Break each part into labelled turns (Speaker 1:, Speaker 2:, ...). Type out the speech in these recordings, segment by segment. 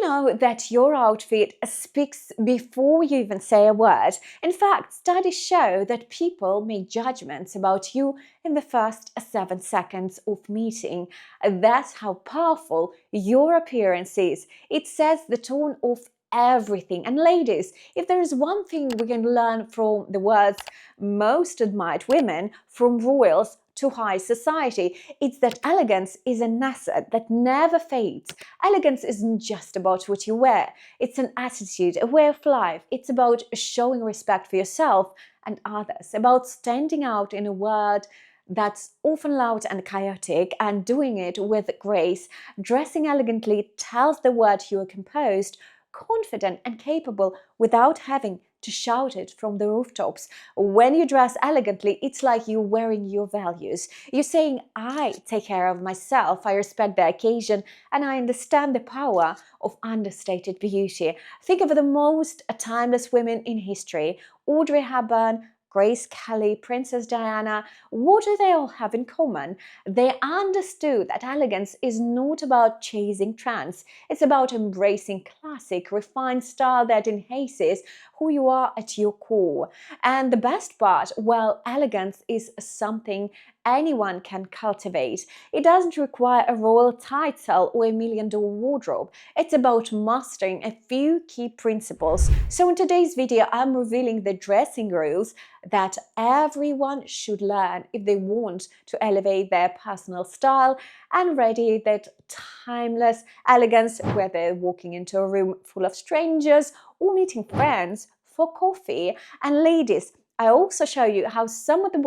Speaker 1: know that your outfit speaks before you even say a word? In fact, studies show that people make judgments about you in the first 7 seconds of meeting. That's how powerful your appearance is. It sets the tone of everything. And ladies, if there is one thing we can learn from the world's most admired women, from royals to high society, it's that elegance is an asset that never fades. Elegance isn't just about what you wear, it's an attitude, a way of life. It's about showing respect for yourself and others, about standing out in a world that's often loud and chaotic and doing it with grace. Dressing elegantly tells the world you are composed, confident and capable without having to shout it from the rooftops. When you dress elegantly, it's like you're wearing your values. You're saying, I take care of myself, I respect the occasion, and I understand the power of understated beauty. Think of the most timeless women in history: Audrey Hepburn, Grace Kelly, Princess Diana. What do they all have in common? They understood that elegance is not about chasing trends. It's about embracing classic, refined style that enhances who you are at your core. And the best part, well, elegance is something anyone can cultivate. It doesn't require a royal title or $1 million wardrobe. It's about mastering a few key principles. So in today's video, I'm revealing the dressing rules that everyone should learn if they want to elevate their personal style and radiate that timeless elegance, whether they're walking into a room full of strangers or meeting friends for coffee. And ladies, I also show you how some of the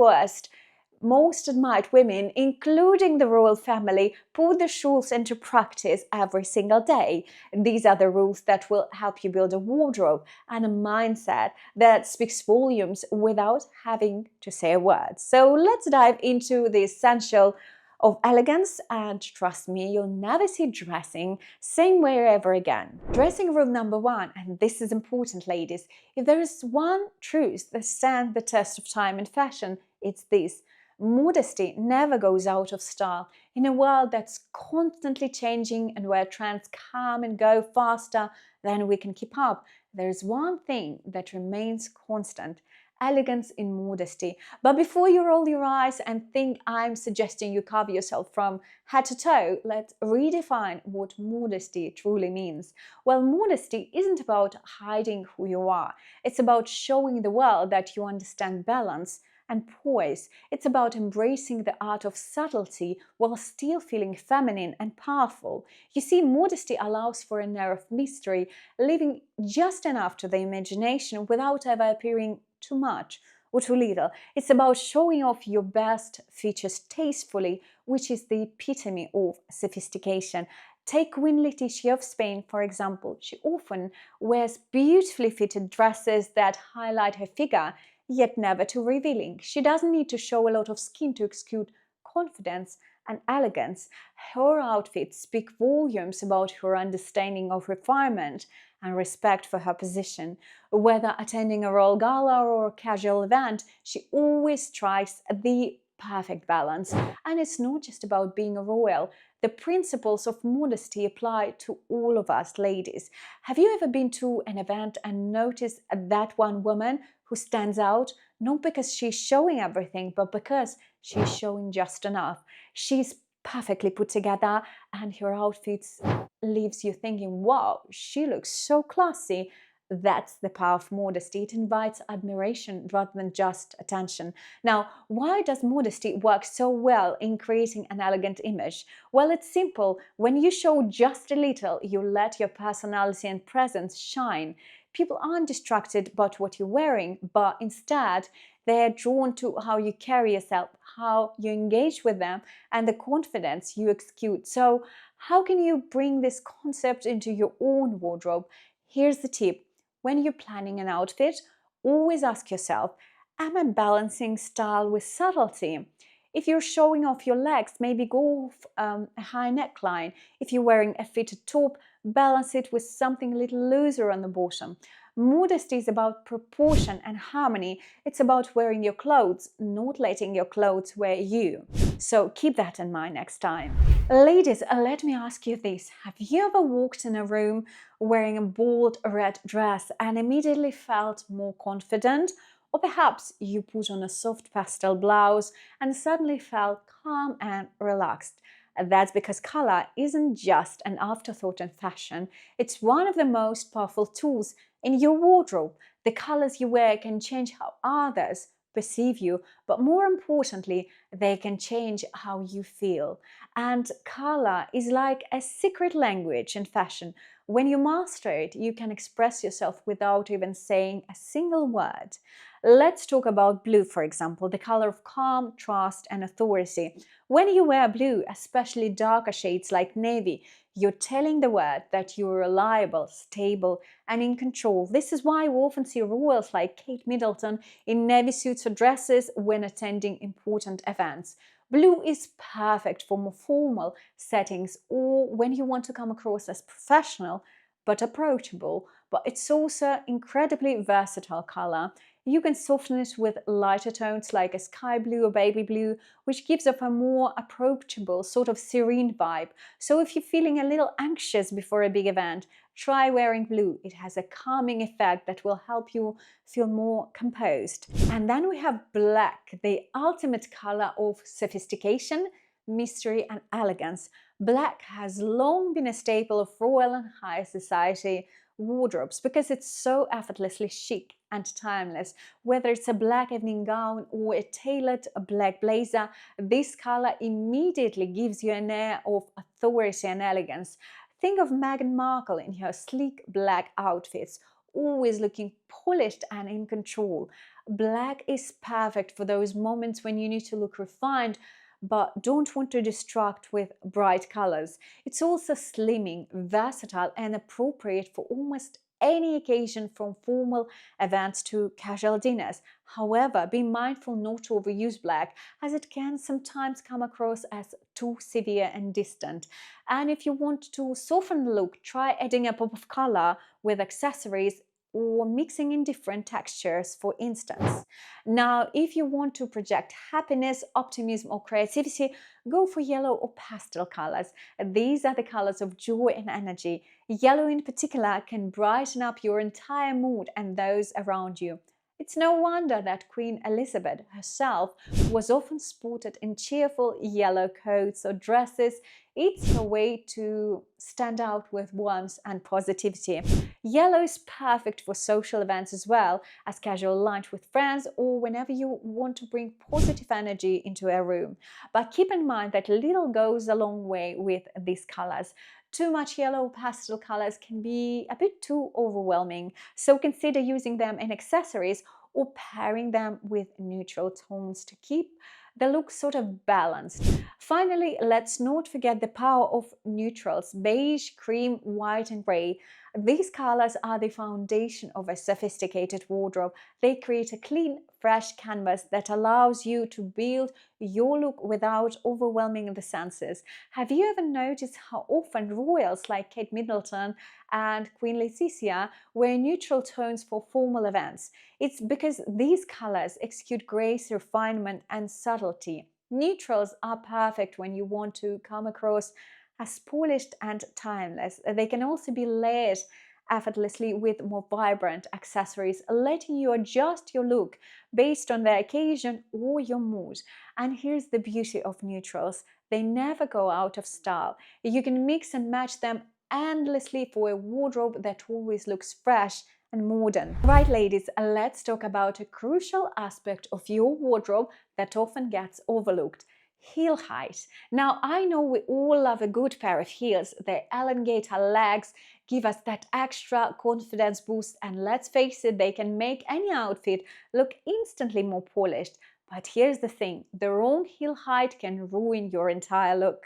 Speaker 1: most admired women, including the royal family, put the rules into practice every single day. These are the rules that will help you build a wardrobe and a mindset that speaks volumes without having to say a word. So let's dive into the essential of elegance, and trust me, you'll never see dressing same way ever again. Dressing rule number 1, and this is important, ladies. If there is one truth that stands the test of time and fashion, it's this: modesty never goes out of style. In a world that's constantly changing and where trends come and go faster than we can keep up, there's one thing that remains constant: elegance in modesty. But before you roll your eyes and think I'm suggesting you cover yourself from head to toe, let's redefine what modesty truly means. Well, modesty isn't about hiding who you are. It's about showing the world that you understand balance and poise. It's about embracing the art of subtlety while still feeling feminine and powerful. You see, modesty allows for an air of mystery, leaving just enough to the imagination without ever appearing too much or too little. It's about showing off your best features tastefully, which is the epitome of sophistication. Take Queen Letizia of Spain, for example. She often wears beautifully fitted dresses that highlight her figure, yet never too revealing. She doesn't need to show a lot of skin to exude confidence and elegance. Her outfits speak volumes about her understanding of refinement and respect for her position. Whether attending a royal gala or a casual event, she always strikes the perfect balance. And it's not just about being a royal. The principles of modesty apply to all of us, ladies. Have you ever been to an event and noticed that one woman who stands out, not because she's showing everything, but because she's showing just enough? She's perfectly put together and her outfits leaves you thinking, wow, she looks so classy. That's the power of modesty. It invites admiration rather than just attention. Now, why does modesty work so well in creating an elegant image? Well, it's simple. When you show just a little, you let your personality and presence shine. People aren't distracted by what you're wearing, but instead they're drawn to how you carry yourself, how you engage with them, and the confidence you exude. So how can you bring this concept into your own wardrobe? Here's the tip. When you're planning an outfit, always ask yourself, am I balancing style with subtlety? If you're showing off your legs, maybe go off a high neckline. If you're wearing a fitted top, balance it with something a little looser on the bottom. Modesty is about proportion and harmony. It's about wearing your clothes, not letting your clothes wear you. So keep that in mind next time. Ladies, let me ask you this. Have you ever walked in a room wearing a bold red dress and immediately felt more confident? Or perhaps you put on a soft pastel blouse and suddenly felt calm and relaxed. That's because color isn't just an afterthought in fashion. It's one of the most powerful tools in your wardrobe. The colors you wear can change how others perceive you, but more importantly, they can change how you feel. And color is like a secret language in fashion. When you master it, you can express yourself without even saying a single word. Let's talk about blue, for example, the color of calm, trust, and authority. When you wear blue, especially darker shades like navy, you're telling the world that you're reliable, stable, and in control. This is why we often see royals like Kate Middleton in navy suits or dresses when attending important events. Blue is perfect for more formal settings or when you want to come across as professional but approachable, but it's also incredibly versatile color. You can soften it with lighter tones like a sky blue or baby blue, which gives off a more approachable, sort of serene vibe. So if you're feeling a little anxious before a big event, try wearing blue. It has a calming effect that will help you feel more composed. And then we have black, the ultimate color of sophistication, mystery, and elegance. Black has long been a staple of royal and high society wardrobes because it's so effortlessly chic and timeless. Whether it's a black evening gown or a tailored black blazer, this color immediately gives you an air of authority and elegance. Think of Meghan Markle in her sleek black outfits, always looking polished and in control. Black is perfect for those moments when you need to look refined but don't want to distract with bright colors. It's also slimming, versatile, and appropriate for almost any occasion from formal events to casual dinners. However, be mindful not to overuse black as it can sometimes come across as too severe and distant. And if you want to soften the look, try adding a pop of color with accessories or mixing in different textures, for instance. Now, if you want to project happiness, optimism, or creativity, go for yellow or pastel colors. These are the colors of joy and energy. Yellow in particular can brighten up your entire mood and those around you. It's no wonder that Queen Elizabeth herself was often spotted in cheerful yellow coats or dresses. It's a way to stand out with warmth and positivity. Yellow is perfect for social events as well, as casual lunch with friends or whenever you want to bring positive energy into a room. But keep in mind that little goes a long way with these colors. Too much yellow pastel colors can be a bit too overwhelming, so consider using them in accessories or pairing them with neutral tones to keep the look sort of balanced. Finally, let's not forget the power of neutrals: beige, cream, white, and gray. These colors are the foundation of a sophisticated wardrobe. They create a clean, fresh canvas that allows you to build your look without overwhelming the senses. Have you ever noticed how often royals like Kate Middleton and Queen Letizia wear neutral tones for formal events? It's because these colors exude grace, refinement, and subtlety. Neutrals are perfect when you want to come across as polished and timeless. They can also be layered effortlessly with more vibrant accessories, letting you adjust your look based on the occasion or your mood. And here's the beauty of neutrals: they never go out of style. You can mix and match them endlessly for a wardrobe that always looks fresh and modern. Right, ladies, let's talk about a crucial aspect of your wardrobe that often gets overlooked: heel height. Now, I know we all love a good pair of heels. They elongate our legs, give us that extra confidence boost, and let's face it, they can make any outfit look instantly more polished. But here's the thing: the wrong heel height can ruin your entire look.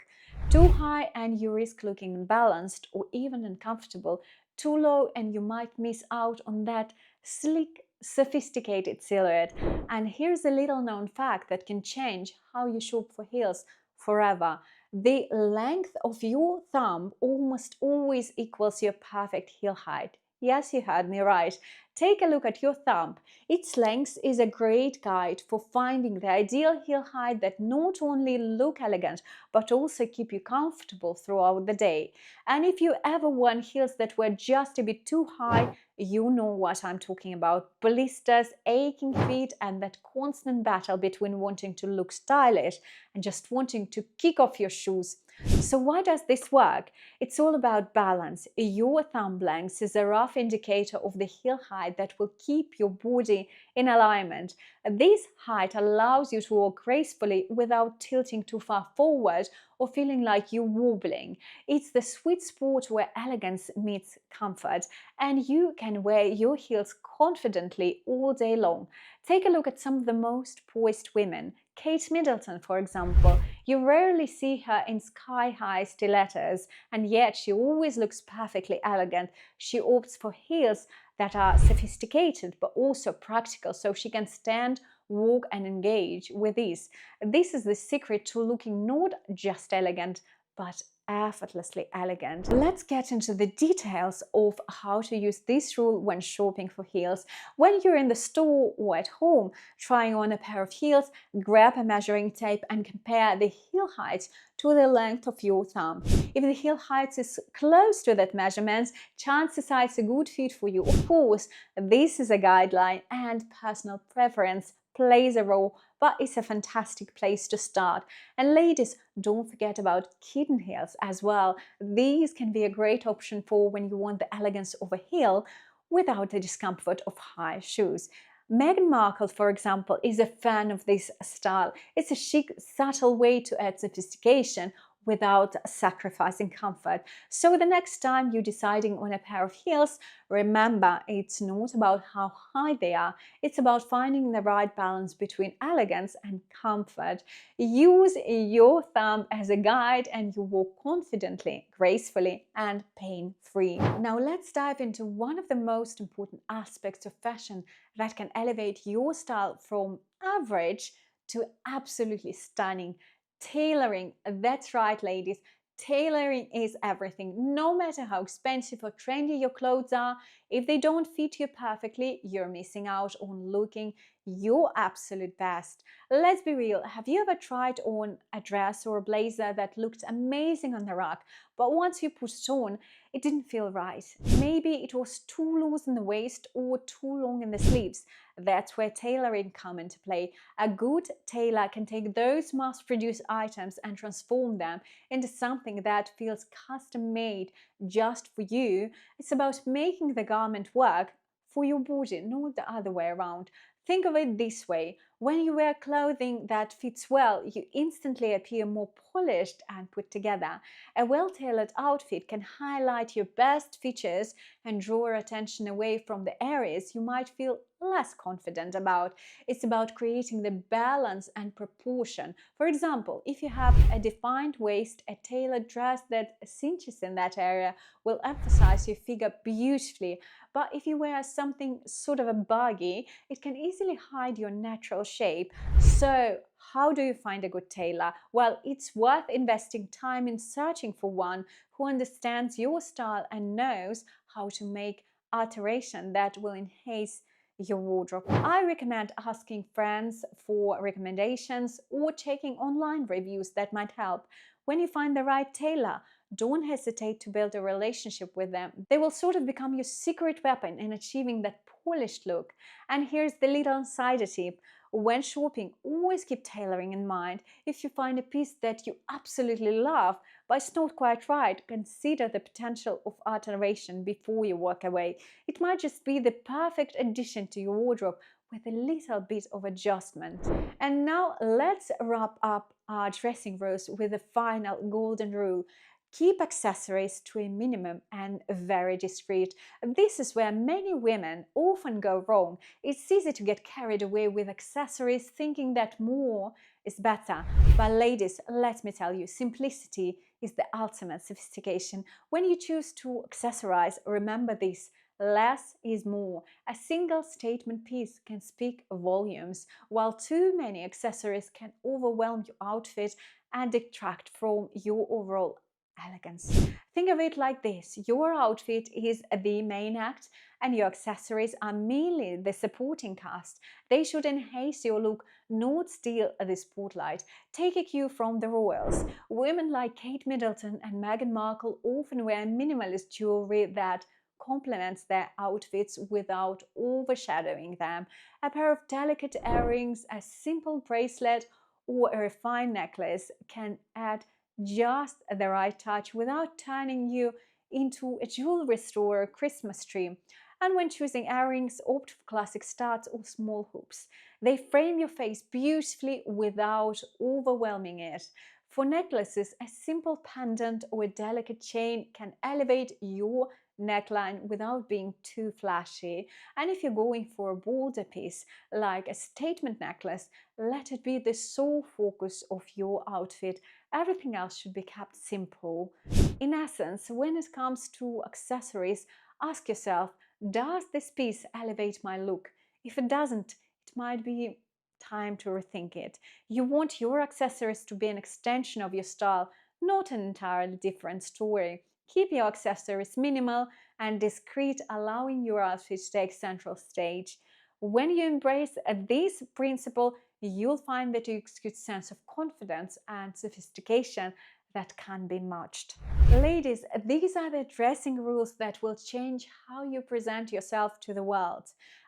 Speaker 1: Too high and you risk looking imbalanced or even uncomfortable. Too low and you might miss out on that sleek, sophisticated silhouette. And here's a little known fact that can change how you shop for heels forever: The length of your thumb almost always equals your perfect heel height. Yes, you heard me right. Take a look at your thumb. Its length is a great guide for finding the ideal heel height that not only look elegant but also keep you comfortable throughout the day. And if you ever worn heels that were just a bit too high, you know what I'm talking about. Blisters, aching feet, and that constant battle between wanting to look stylish and just wanting to kick off your shoes. So why does this work? It's all about balance. Your thumb length is a rough indicator of the heel height that will keep your body in alignment. This height allows you to walk gracefully without tilting too far forward or feeling like you're wobbling. It's the sweet spot where elegance meets comfort, and you can wear your heels confidently all day long. Take a look at some of the most poised women. Kate Middleton, for example. You rarely see her in sky-high stilettos, and yet she always looks perfectly elegant. She opts for heels that are sophisticated but also practical, so she can stand, walk, and engage with ease. This is the secret to looking not just elegant, but effortlessly elegant. Let's get into the details of how to use this rule when shopping for heels. When you're in the store or at home trying on a pair of heels, grab a measuring tape and compare the heel height to the length of your thumb. If the heel height is close to that measurement, chances are it's a good fit for you. Of course, this is a guideline and personal preference plays a role, but it's a fantastic place to start. And ladies, don't forget about kitten heels as well. These can be a great option for when you want the elegance of a heel without the discomfort of high shoes. Meghan Markle, for example, is a fan of this style. It's a chic, subtle way to add sophistication without sacrificing comfort. So the next time you're deciding on a pair of heels, remember it's not about how high they are, it's about finding the right balance between elegance and comfort. Use your thumb as a guide and you walk confidently, gracefully, and pain-free. Now let's dive into one of the most important aspects of fashion that can elevate your style from average to absolutely stunning. Tailoring. That's right, ladies. Tailoring is everything. No matter how expensive or trendy your clothes are, if they don't fit you perfectly, you're missing out on looking your absolute best. Let's be real. Have you ever tried on a dress or a blazer that looked amazing on the rack, but once you put it on, it didn't feel right? Maybe it was too loose in the waist or too long in the sleeves. That's where tailoring comes into play. A good tailor can take those mass-produced items and transform them into something that feels custom-made just for you. It's about making the garment work for your body, not the other way around. Think of it this way. When you wear clothing that fits well, you instantly appear more polished and put together. A well-tailored outfit can highlight your best features and draw attention away from the areas you might feel less confident about. It's about creating the balance and proportion. For example, if you have a defined waist, a tailored dress that cinches in that area will emphasize your figure beautifully. But if you wear something sort of a baggy, it can easily hide your natural shape. So, how do you find a good tailor? Well, it's worth investing time in searching for one who understands your style and knows how to make alteration that will enhance your wardrobe. I recommend asking friends for recommendations or checking online reviews that might help. When you find the right tailor, don't hesitate to build a relationship with them. They will sort of become your secret weapon in achieving that polished look. And here's the little insider tip. When shopping, always keep tailoring in mind. If you find a piece that you absolutely love, but it's not quite right, consider the potential of alteration before you walk away. It might just be the perfect addition to your wardrobe with a little bit of adjustment. And now let's wrap up our dressing rules with the final golden rule. Keep accessories to a minimum and very discreet. This is where many women often go wrong. It's easy to get carried away with accessories thinking that more is better. But ladies, let me tell you, simplicity is the ultimate sophistication. When you choose to accessorize, remember this. Less is more. A single statement piece can speak volumes, while too many accessories can overwhelm your outfit and detract from your overall elegance. Think of it like this: your outfit is the main act, and your accessories are merely the supporting cast. They should enhance your look, not steal the spotlight. Take a cue from the royals. Women like Kate Middleton and Meghan Markle often wear minimalist jewelry that complements their outfits without overshadowing them. A pair of delicate earrings, a simple bracelet, or a refined necklace can add just the right touch without turning you into a jewelry store or Christmas tree. And when choosing earrings, opt for classic studs or small hoops. They frame your face beautifully without overwhelming it. For necklaces, a simple pendant or a delicate chain can elevate your neckline without being too flashy. And if you're going for a bolder piece, like a statement necklace, let it be the sole focus of your outfit. Everything else should be kept simple. In essence, when it comes to accessories, ask yourself, does this piece elevate my look? If it doesn't, it might be time to rethink it. You want your accessories to be an extension of your style, not an entirely different story. Keep your accessories minimal and discreet, allowing your outfit to take central stage. When you embrace this principle, you'll find that you exude a sense of confidence and sophistication that can be matched. Ladies, these are the dressing rules that will change how you present yourself to the world.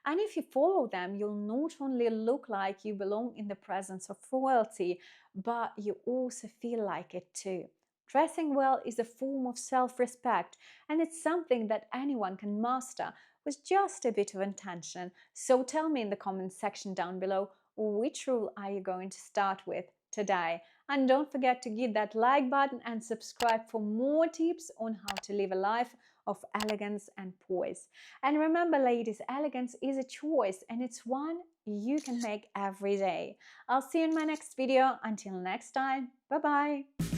Speaker 1: And if you follow them, you'll not only look like you belong in the presence of royalty, but you also feel like it too. Dressing well is a form of self-respect, and it's something that anyone can master with just a bit of intention. So tell me in the comments section down below, which rule are you going to start with today? And don't forget to hit that like button and subscribe for more tips on how to live a life of elegance and poise. And remember, ladies, elegance is a choice, and it's one you can make every day. I'll see you in my next video. Until next time, bye bye.